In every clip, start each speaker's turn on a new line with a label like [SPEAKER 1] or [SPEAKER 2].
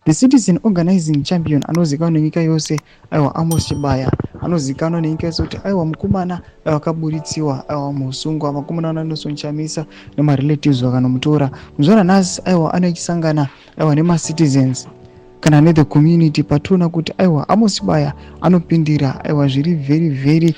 [SPEAKER 1] The citizen organizing champion anozikanwa nenyika yose aiwa Amos Chibaya anozikanwa nenyika yose kuti aiwa mukomana akaburitsiwa aiwa musungwa vakomana Nelson Chamisa nemarelatives vakanomutora muzvana nhasi aiwa anochisangana aiwa nemacitizens kana nethe community patona kuti aiwa Amos Chibaya anopindira aiwa zviri very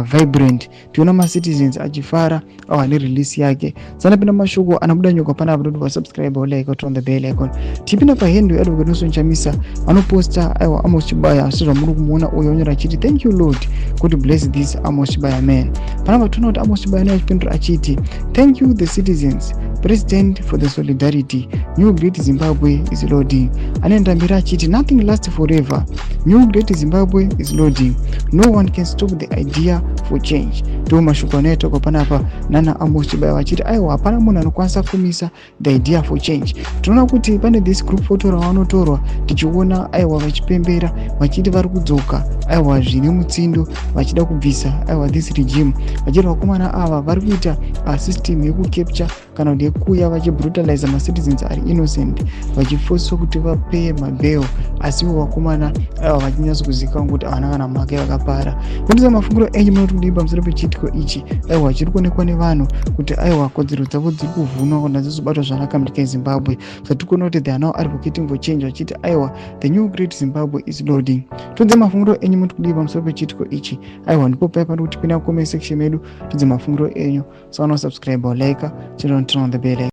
[SPEAKER 1] vibrant. Tiona macitizens achifara aiwa nerelease yake. Sanapinda mashoko anabuda nyoka pana apo kuti subscribe or like on the bell icon. Tipinda pa Henry Advocate Nelson Chamisa anoposta aiwa Amos Chibaya sezva muri kumuona uyo onyora achiti thank you Lord God bless this Amos Chibaya man. Panapa tona kuti Amos Chibaya achipindura achiti thank you the citizens President for the solidarity. New Great Zimbabwe is loading. Anendambira achiti nothing lasts forever. New Great Zimbabwe is loading. No one can stop the idea for change. Ndo mashoko anotoka panapa nana Amos Chibaya vachiti aiwa hapana munhu anokwanisa kumisa the idea for change. Tinoona kuti pane this group photo ravanotorwa tichiona aiwa vachipembera vachiti vari kudzoka aiwa zvine mutsindo vachida kubvisa aiwa this regime vachiti vakomana ava vari kuita system yekucapture kana kuti yekuuya vachibrutalize macitizens ari innocent vachifoswa kuti vapeye mabail asiwo vakomana aiwa vachinyatso kuzivikanwa kuti havana kana mhaka yakapara. Kundisa mafungiro enyu munoti kudii pamusoro pechiitiko ichi aiwa chiri kuonekwa nevanhu kuti aiwa kodzero dzavo dziri kuvhunwa kana dzizobatwa zvakanaka munyika yeZimbabwe. Tiri kuona kuti they are now advocating for change vachiti aiwa the new great Zimbabwe is loading. Tudze mafungiro enyu munoti kudii pamusoro pechiitiko ichi aiwa ndipo paya pano kuti pinda comment section medu tudze mafungiro enyu. So no subscribe or like, turn on the bell icon.